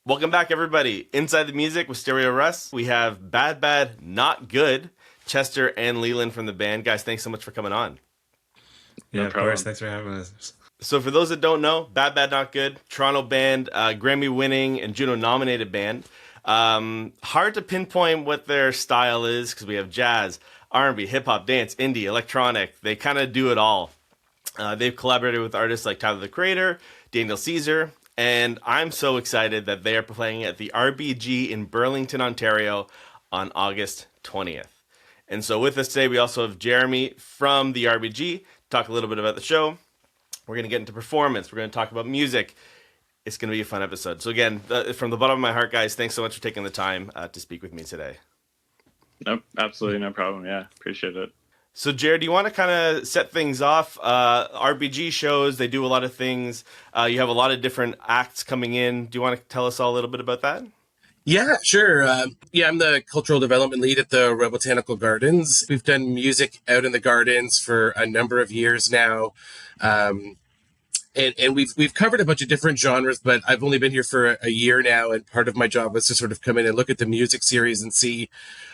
Welcome back, everybody. Inside the Music with StereoRuss. We have Bad Bad Not Good, Chester and Leland from the band. Guys, thanks so much for coming on. Yeah, of course. Thanks for having us. So for those that don't know, Bad Bad Not Good, Toronto band, Grammy-winning and Juno-nominated band. Hard to pinpoint what their style is because we have jazz, R&B, hip-hop, dance, indie, electronic. They kind of do it all. They've collaborated with artists like Tyler, the Creator, Daniel Caesar, and I'm so excited that they are playing at the RBG in Burlington, Ontario on August 20th. And so with us today, we also have Jeremy from the RBG, talk a little bit about the show. We're going to get into performance. We're going to talk about music. It's going to be a fun episode. So again, from the bottom of my heart, guys, thanks so much for taking the time to speak with me today. Nope, absolutely no problem. Yeah, appreciate it. So, Jared, do you want to kind of set things off? RBG shows, they do a lot of things. You have a lot of different acts coming in. Do you want to tell us all a little bit about that? Yeah, sure. I'm the cultural development lead at the Royal Botanical Gardens. We've done music out in the gardens for a number of years now. And we've covered a bunch of different genres, but I've only been here for a year now, and part of my job was to sort of come in and look at the music series and see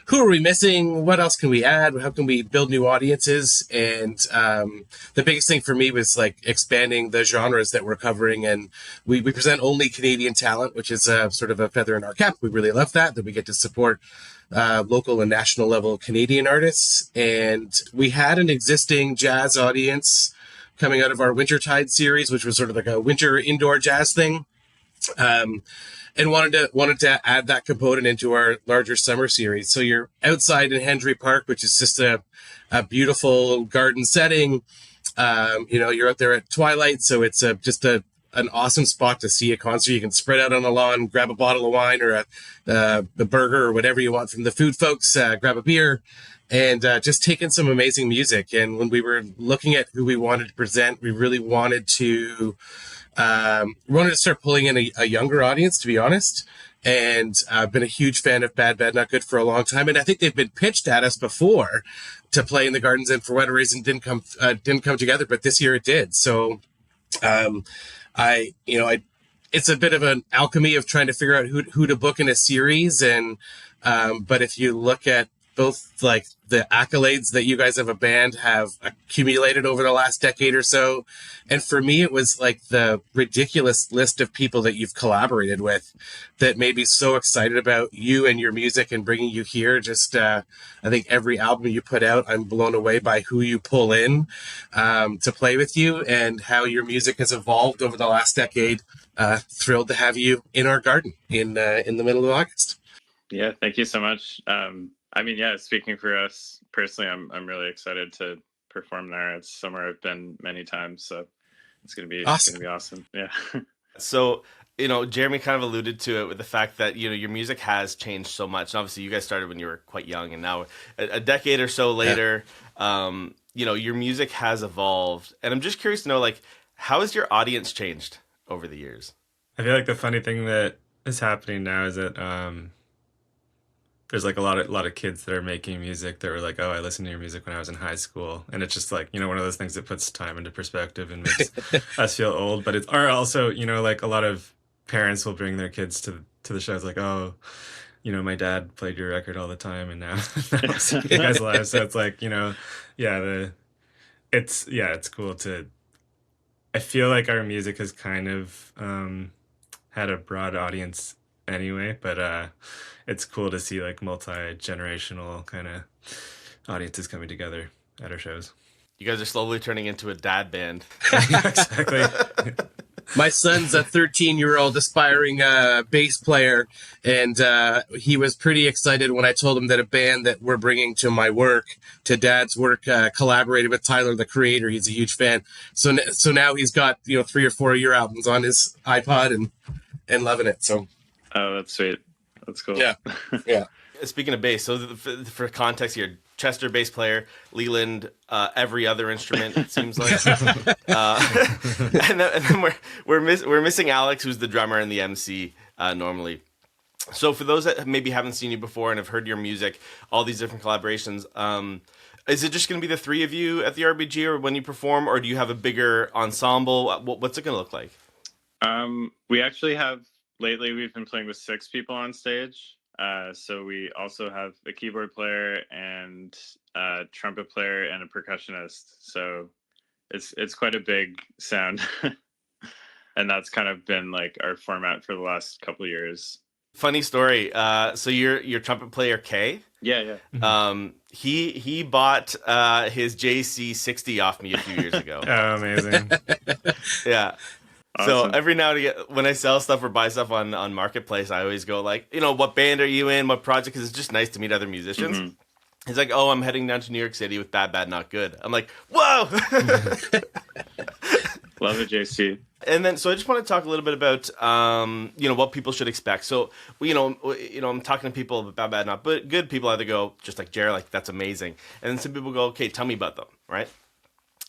who are we missing, what else can we add, how can we build new audiences, and the biggest thing for me was like expanding the genres that we're covering, and we present only Canadian talent, which is sort of a feather in our cap. We really love that we get to support local and national level Canadian artists, and we had an existing jazz audience coming out of our Wintertide series, which was sort of like a winter indoor jazz thing, and wanted to add that component into our larger summer series. So you're outside in Hendry Park, which is just a beautiful garden setting. You're out there at twilight, so it's just an awesome spot to see a concert. You can spread out on the lawn, grab a bottle of wine or a burger or whatever you want from the food folks, grab a beer, and just taking some amazing music. And when we were looking at who we wanted to present, we really wanted to start pulling in a younger audience, to be honest. And I've been a huge fan of Bad Bad Not Good for a long time, and I think they've been pitched at us before to play in the gardens, and for whatever reason didn't come together. But this year it did. So it's a bit of an alchemy of trying to figure out who to book in a series, and but if you look at both like the accolades that you guys have a band have accumulated over the last decade or so. And for me, it was like the ridiculous list of people that you've collaborated with that made me so excited about you and your music and bringing you here. Just, I think every album you put out, I'm blown away by who you pull in to play with you and how your music has evolved over the last decade. Thrilled to have you in our garden in the middle of August. Yeah, thank you so much. Speaking for us personally, I'm really excited to perform there. It's somewhere I've been many times, so it's gonna be awesome. It's gonna be awesome. Yeah. So, Jeremy kind of alluded to it with the fact that, your music has changed so much. And obviously you guys started when you were quite young, and now a decade or so later, your music has evolved. And I'm just curious to know, like, how has your audience changed over the years? I feel like the funny thing that is happening now is that there's like a lot of kids that are making music that were like, oh, I listened to your music when I was in high school. And it's just like, one of those things that puts time into perspective and makes us feel old. But it's also, like a lot of parents will bring their kids to the shows like, oh, my dad played your record all the time and now I'm seeing you guys live. So it's like, it's cool to, I feel like our music has kind of had a broad audience anyway, but it's cool to see like multi-generational kind of audiences coming together at our shows. You guys are slowly turning into a dad band. Exactly. My son's a 13-year-old aspiring bass player, and he was pretty excited when I told him that a band that we're bringing to my work, to Dad's work, collaborated with Tyler, the Creator. He's a huge fan. So now he's got 3 or 4 of your albums on his iPod and loving it. So. Oh, that's sweet. That's cool. Yeah. Yeah. Speaking of bass, so for context here, Chester bass player, Leland every other instrument, it seems like, and then we're missing Alex, who's the drummer and the MC normally. So for those that maybe haven't seen you before and have heard your music, all these different collaborations, is it just going to be the three of you at the RBG or when you perform, or do you have a bigger ensemble? What's it going to look like? We actually have lately we've been playing with 6 people on stage. So we also have a keyboard player and a trumpet player and a percussionist. So it's quite a big sound. And that's kind of been like our format for the last couple of years. Funny story. So your trumpet player Kay. Yeah. He bought his JC60 off me a few years ago. Oh, amazing. Yeah. Awesome. So every now and again, when I sell stuff or buy stuff on Marketplace, I always go like, what band are you in? What project? Because it's just nice to meet other musicians. Mm-hmm. He's like, oh, I'm heading down to New York City with BadBadNotGood. I'm like, whoa! Love it, JC. And then, so I just want to talk a little bit about, what people should expect. So, I'm talking to people about BadBadNotGood. People either go, just like Jared, like, that's amazing. And then some people go, okay, tell me about them, right?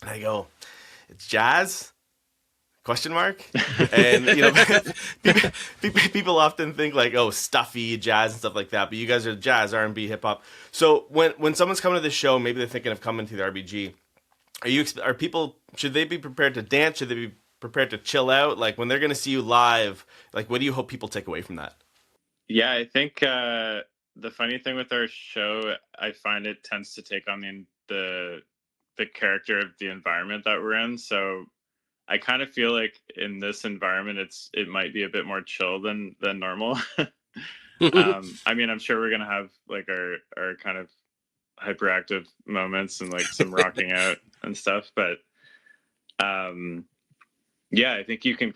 And I go, it's jazz? ? And, people often think like, oh, stuffy jazz and stuff like that. But you guys are jazz, R&B, hip hop. So when someone's coming to the show, maybe they're thinking of coming to the RBG. Are people, should they be prepared to dance? Should they be prepared to chill out? Like when they're going to see you live, like what do you hope people take away from that? Yeah, I think the funny thing with our show, I find it tends to take on the character of the environment that we're in. So I kind of feel like in this environment, it might be a bit more chill than normal. I mean, I'm sure we're going to have like our kind of hyperactive moments and like some rocking out and stuff. But yeah, I think you can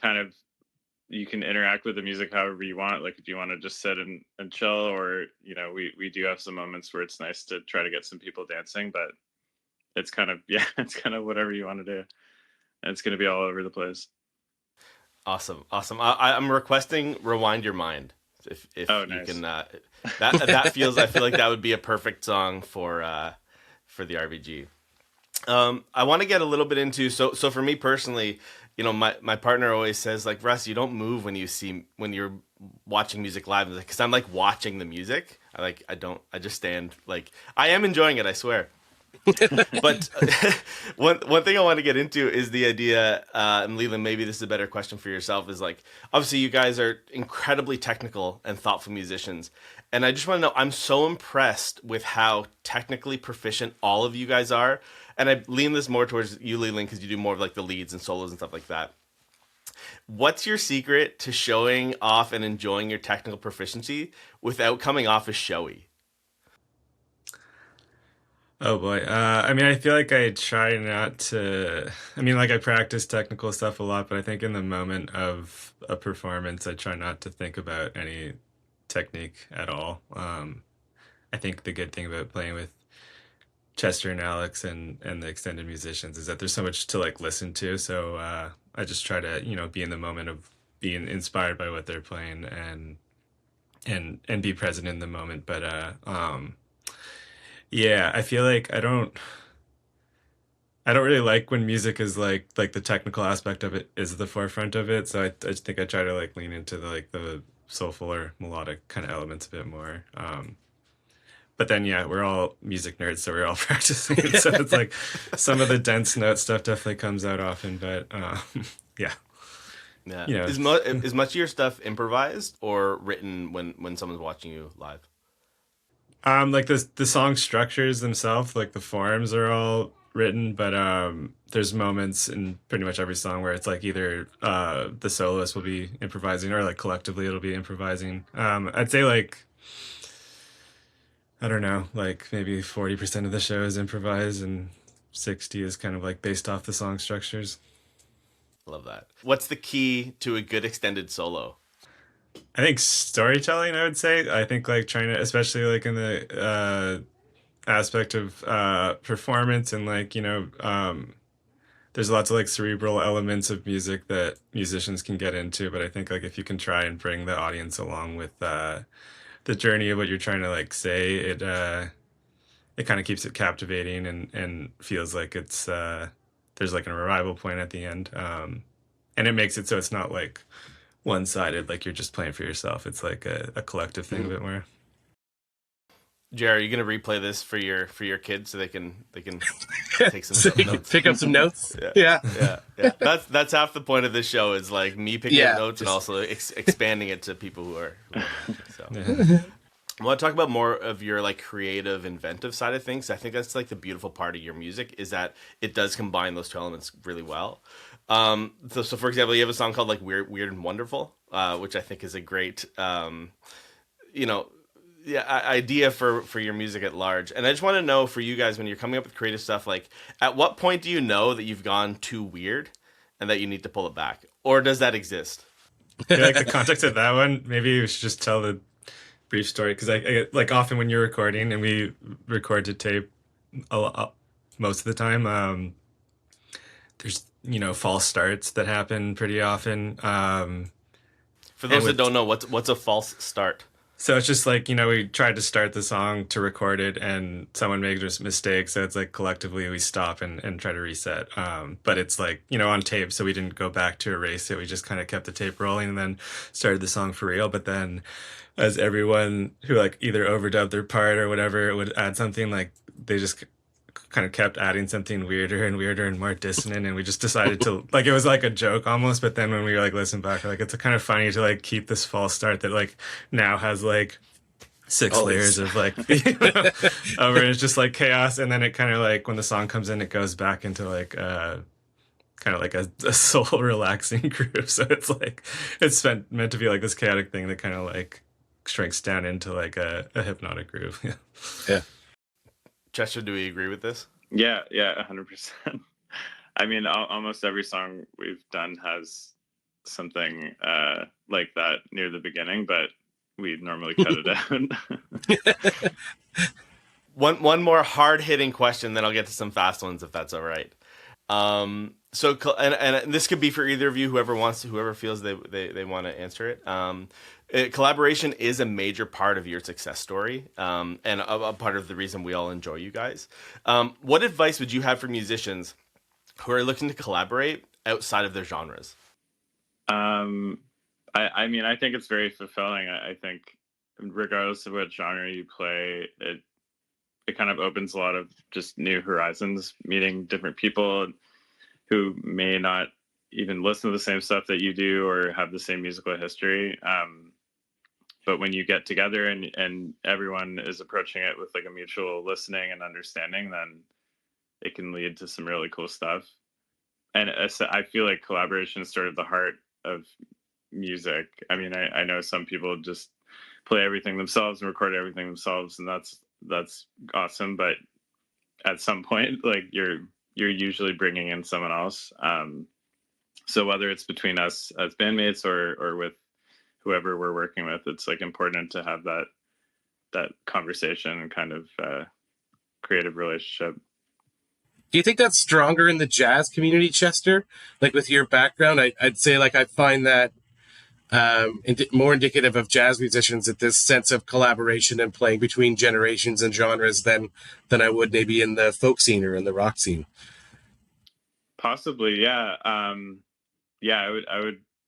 interact with the music however you want. Like if you want to just sit and chill, or, we do have some moments where it's nice to try to get some people dancing, but it's kind of whatever you want to do. And it's going to be all over the place. Awesome. I'm requesting Rewind Your Mind. If nice. You can, that feels, I feel like that would be a perfect song for the RBG. I want to get a little bit into, so for me personally, my partner always says like, Russ, you don't move when you're watching music live. Because I'm like watching the music. I just stand, like, I am enjoying it, I swear. But one thing I want to get into is the idea, and Leland, maybe this is a better question for yourself, is like, obviously you guys are incredibly technical and thoughtful musicians. And I just want to know, I'm so impressed with how technically proficient all of you guys are. And I lean this more towards you, Leland, because you do more of like the leads and solos and stuff like that. What's your secret to showing off and enjoying your technical proficiency without coming off as showy? Oh boy. I mean, I feel like I try not to, I practice technical stuff a lot, but I think in the moment of a performance, I try not to think about any technique at all. I think the good thing about playing with Chester and Alex and the extended musicians is that there's so much to like listen to. So I just try to, be in the moment of being inspired by what they're playing and be present in the moment. But yeah, I feel like I don't really like when music is like the technical aspect of it is the forefront of it. So I just think I try to like lean into the soulful or melodic kind of elements a bit more. But then, yeah, we're all music nerds, so we're all practicing it. So it's like some of the dense note stuff definitely comes out often, but yeah. Yeah. Is much of your stuff improvised or written when someone's watching you live? Like the song structures themselves, like the forms are all written, but there's moments in pretty much every song where it's like either the soloist will be improvising or like collectively it'll be improvising. I'd say like, I don't know, like maybe 40% of the show is improvised and 60 is kind of like based off the song structures. Love that. What's the key to a good extended solo? I think storytelling, I would say. I think like trying to, especially like in the aspect of performance and like, there's lots of like cerebral elements of music that musicians can get into. But I think like if you can try and bring the audience along with the journey of what you're trying to like say, it kind of keeps it captivating and feels like it's there's like an arrival point at the end. And it makes it so it's not like one-sided, like you're just playing for yourself. It's like a collective thing a bit more. Jerry, are you gonna replay this for your kids so they can take So some you can notes? pick up some notes. Yeah. Yeah. Yeah. That's half the point of this show is like me picking Yeah, up notes and just- also expanding it to people who are watching, so. Yeah. I want to talk about more of your like creative, inventive side of things. I think that's like the beautiful part of your music is that it does combine those two elements really well. So for example, you have a song called like Weird and Wonderful, which I think is a great, idea for your music at large. And I just want to know for you guys when you're coming up with creative stuff, like at what point do you know that you've gone too weird and that you need to pull it back, or does that exist? I feel like the context of that one, maybe we should just tell the brief story, because I like often when you're recording, and we record to tape a lot, most of the time, there's false starts that happen pretty often. For those that don't know, what's a false start? So it's just like, we tried to start the song to record it and someone made a mistake. So it's like collectively we stop and try to reset. But it's like, on tape. So we didn't go back to erase it. We just kind of kept the tape rolling and then started the song for real. But then as everyone who like either overdubbed their part or whatever would add something, like they just kind of kept adding something weirder and weirder and more dissonant, and we just decided to like, it was like a joke almost, but then when we like listen back, we're like, it's kind of funny to like keep this false start that like now has like 6 layers of like over, and it's just like chaos, and then it kind of like when the song comes in, it goes back into like kind of like a soul relaxing groove. So it's like it's meant to be like this chaotic thing that kind of like shrinks down into like a hypnotic groove. Yeah. Chester, do we agree with this? Yeah, 100%. I mean, almost every song we've done has something like that near the beginning, but we normally cut it out. One more hard-hitting question, then I'll get to some fast ones if that's all right. So this could be for either of you, whoever feels they want to answer it. Collaboration is a major part of your success story, and a part of the reason we all enjoy you guys. What advice would you have for musicians who are looking to collaborate outside of their genres? I mean, I think it's very fulfilling. I think regardless of what genre you play, it kind of opens a lot of just new horizons, meeting different people who may not even listen to the same stuff that you do or have the same musical history. But when you get together and everyone is approaching it with like a mutual listening and understanding, then it can lead to some really cool stuff. And I feel like collaboration is sort of the heart of music. I mean, I know some people just play everything themselves and record everything themselves, and that's awesome. But at some point, like you're usually bringing in someone else. So whether it's between us as bandmates or with whoever we're working with, it's like important to have that conversation and kind of creative relationship. Do you think that's stronger in the jazz community, Chester? Like with your background, I'd say like I find that more indicative of jazz musicians, that this sense of collaboration and playing between generations and genres than I would maybe in the folk scene or in the rock scene. Possibly, yeah.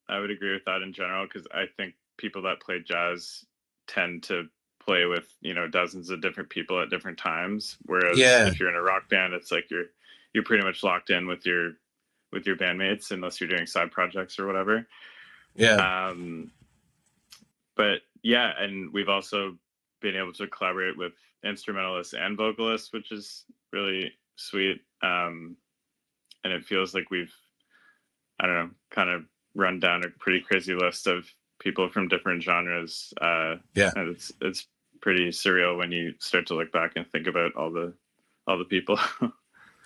I would agree with that in general, because I think people that play jazz tend to play with dozens of different people at different times. Whereas if you're in a rock band, it's like you're pretty much locked in with your bandmates unless you're doing side projects or whatever. Yeah. But yeah, and we've also been able to collaborate with instrumentalists and vocalists, which is really sweet. And it feels like we've, I don't know, kind of run down a pretty crazy list of people from different genres. And it's pretty surreal when you start to look back and think about all the people.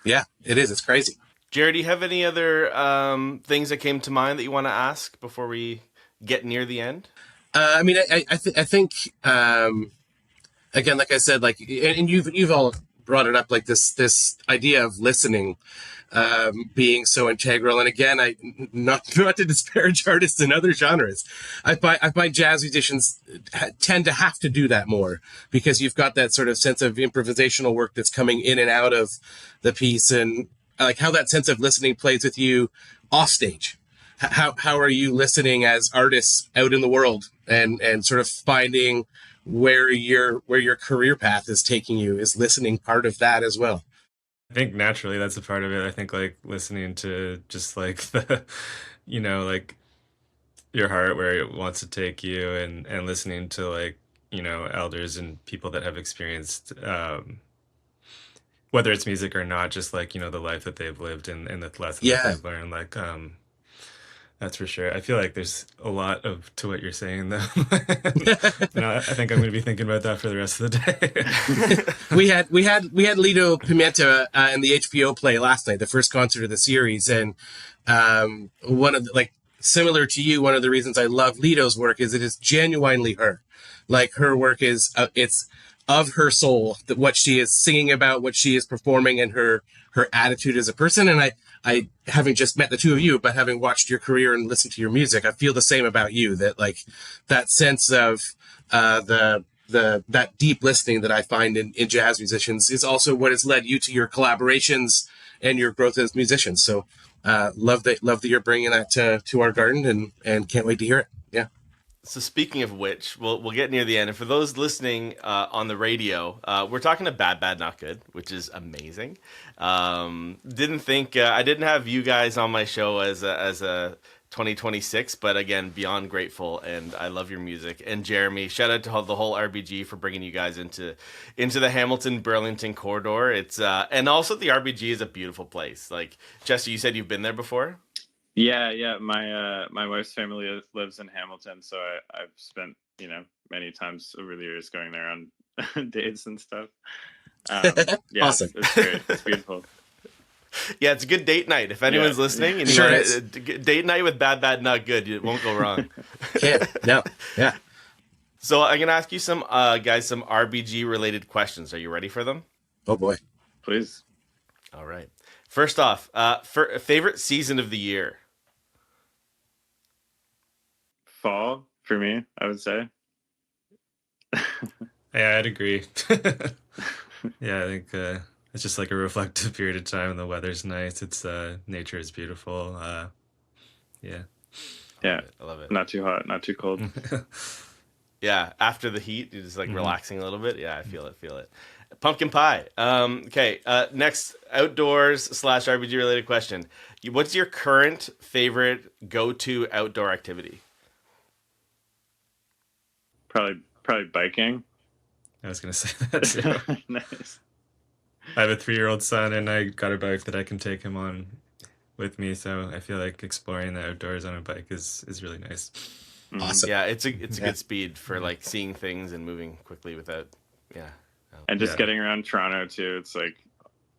Yeah, it is. It's crazy. Jared, do you have any other things that came to mind that you want to ask before we get near the end? I mean, I think again, like I said, like, and you've all brought it up, like this idea of listening being so integral. And again, I not to disparage artists in other genres, I find jazz musicians tend to have to do that more, because you've got that sort of sense of improvisational work that's coming in and out of the piece, and like how that sense of listening plays with you off stage. How are you listening as artists out in the world and sort of finding where your career path is taking you. Is listening part of that as well? I think naturally that's a part of it. I think like listening to just like the, like your heart where it wants to take you, and listening to like, elders and people that have experienced, whether it's music or not, just like, the life that they've lived and the lessons that Yeah. they've learned. Like, that's for sure. I feel like there's a lot of to what you're saying though. And I think I'm going to be thinking about that for the rest of the day. we had Lido Pimenta in the HBO play last night, the first concert of the series, and one of the, like, similar to you, one of the reasons I love Lido's work is it is genuinely her. Like, her work is it's of her soul, that what she is singing about, what she is performing, and her attitude as a person. And I having just met the two of you, but having watched your career and listened to your music, I feel the same about you, that like that sense of that deep listening that I find in jazz musicians is also what has led you to your collaborations and your growth as musicians. So love that you're bringing that to our garden, and can't wait to hear it. Yeah. So speaking of which, we'll get near the end. And for those listening on the radio, we're talking to Bad Bad Not Good, which is amazing. Didn't think I didn't have you guys on my show as a 2026, but again, beyond grateful, and I love your music. And Jeremy, shout out to the whole RBG for bringing you guys into the Hamilton Burlington corridor. It's and also the RBG is a beautiful place. Like, Jesse, you said you've been there before. Yeah. My wife's family lives in Hamilton, so I've spent many times over the years going there on dates and stuff. Yeah, Awesome. It's great. It's beautiful. Yeah, it's a good date night. If anyone's listening and you Sure want date night with Bad Bad Not Good, it won't go wrong. No. Yeah. So I'm gonna ask you some guys some RBG related questions. Are you ready for them? Oh boy. Please. All right. First off, for favorite season of the year. Fall for me, I would say. Yeah, I'd agree. Yeah, I think it's just like a reflective period of time, and the weather's nice. It's nature is beautiful. Yeah. Yeah, I love it. Not too hot, not too cold. Yeah, after the heat, you're just like relaxing a little bit. Yeah, I feel it. Pumpkin pie. Okay, next outdoors / RBG related question. What's your current favorite go-to outdoor activity? Probably biking. I was gonna say that too. Nice. I have a 3-year-old son, and I got a bike that I can take him on with me. So I feel like exploring the outdoors on a bike is really nice. Awesome. Yeah, it's a good speed for like seeing things and moving quickly without. Yeah. And just getting around Toronto too. It's like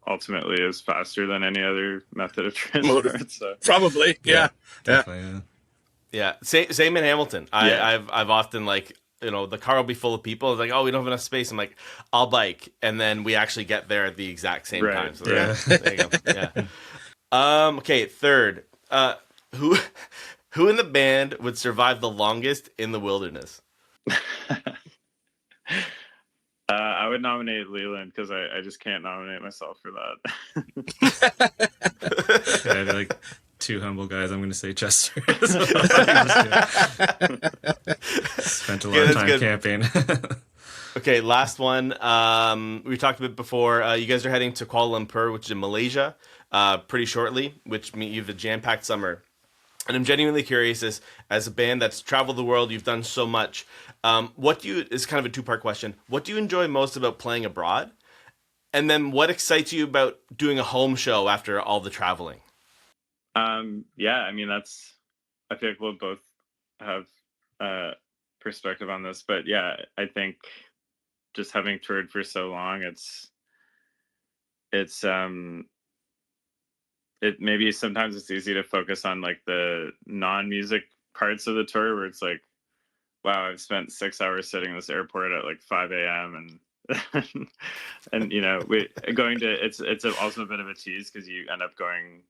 ultimately is faster than any other method of transport. So. Probably. Yeah. Definitely. Yeah. Same in Hamilton. I've often like, the car will be full of people. It's like, oh, we don't have enough space. I'm like, I'll bike, and then we actually get there at the exact same time. So there you go. Yeah. Okay. Third, who in the band would survive the longest in the wilderness? I would nominate Leland because I just can't nominate myself for that. Yeah, they're like two humble guys. I'm going to say Chester. Spent a lot of time camping. Okay, last one. We talked a bit before. You guys are heading to Kuala Lumpur, which is in Malaysia, pretty shortly, which means you have a jam-packed summer. And I'm genuinely curious, as a band that's traveled the world, you've done so much. Is kind of a two-part question. What do you enjoy most about playing abroad? And then what excites you about doing a home show after all the traveling? Yeah, I mean, I feel like we'll both have perspective on this, but yeah, I think just having toured for so long, it maybe sometimes it's easy to focus on like the non-music parts of the tour where it's like, wow, I've spent 6 hours sitting in this airport at like 5 a.m. and it's also a bit of a tease because you end up going,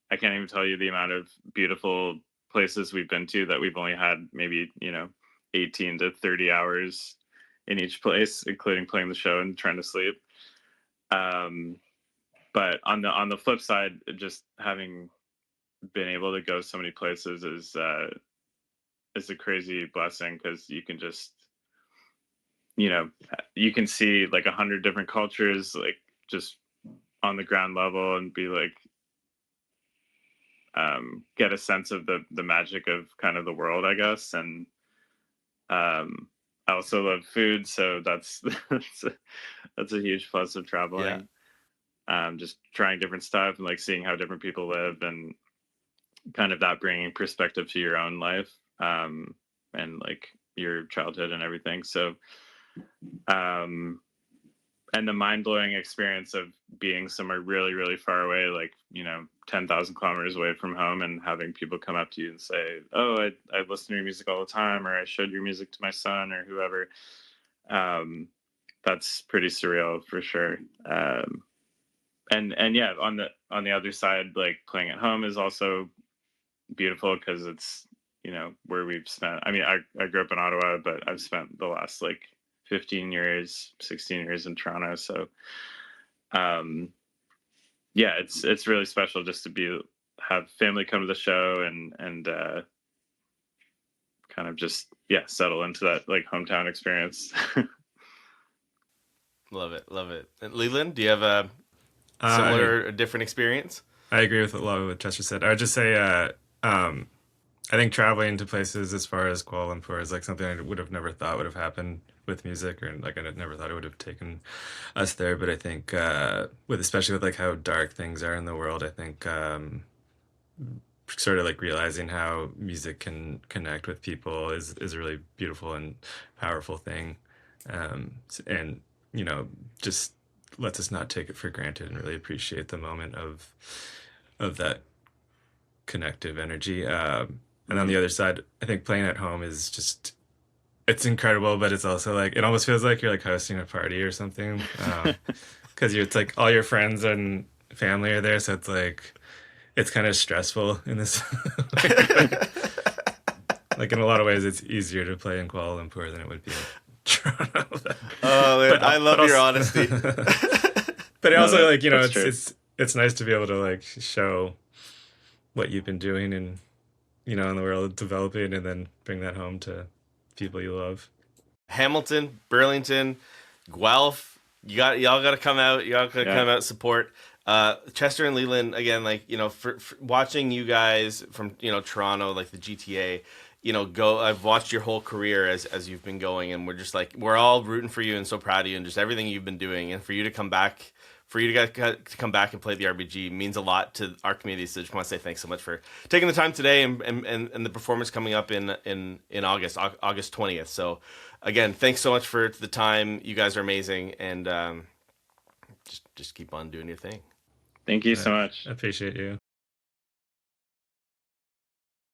I can't even tell you the amount of beautiful places we've been to that we've only had maybe 18 to 30 hours in each place, including playing the show and trying to sleep. But on the flip side, just having been able to go so many places is a crazy blessing, because you can just, you can see like 100 different cultures, like just on the ground level, and be like, get a sense of the magic of kind of the world, I guess. And I also love food, so that's that's a huge plus of traveling. Just trying different stuff and like seeing how different people live, and kind of that bringing perspective to your own life, and like your childhood and everything. So and the mind-blowing experience of being somewhere really, really far away, like 10,000 kilometers away from home, and having people come up to you and say, oh, I listen to your music all the time, or I showed your music to my son, or whoever. That's pretty surreal for sure. And yeah, on the other side, like playing at home is also beautiful, because it's where we've spent, I mean, I grew up in Ottawa, but I've spent the last like 15 years, 16 years in Toronto. So yeah, it's really special just to have family come to the show, and kind of just settle into that like hometown experience. Love it. And Leland, do you have a similar or different experience? I agree with a lot of what Chester said. I would just say, I think traveling to places as far as Kuala Lumpur is like something I would have never thought would have happened with music, or like I never thought it would have taken us there. But I think especially with like how dark things are in the world, I think sort of like realizing how music can connect with people is a really beautiful and powerful thing, and just lets us not take it for granted and really appreciate the moment of that connective energy. And on the other side, I think playing at home is just, it's incredible, but it's also like, it almost feels like you're like hosting a party or something. Because it's like all your friends and family are there. So it's like, it's kind of stressful in this. Like in a lot of ways, it's easier to play in Kuala Lumpur than it would be in Toronto. I love your honesty. But also, like, it's nice to be able to like show what you've been doing and in the world, developing, and then bring that home to people you love. Hamilton, Burlington, Guelph, y'all got to come out. Y'all got to come out and support. Chester and Leland, again, like for watching you guys from Toronto, like the GTA, go. I've watched your whole career as you've been going, and we're all rooting for you and so proud of you and just everything you've been doing, and for you to come back. For you to come back and play the RBG means a lot to our community. So I just want to say thanks so much for taking the time today, and the performance coming up in August 20th. So again, thanks so much for the time. You guys are amazing, and just keep on doing your thing. Thank you so much. I appreciate you.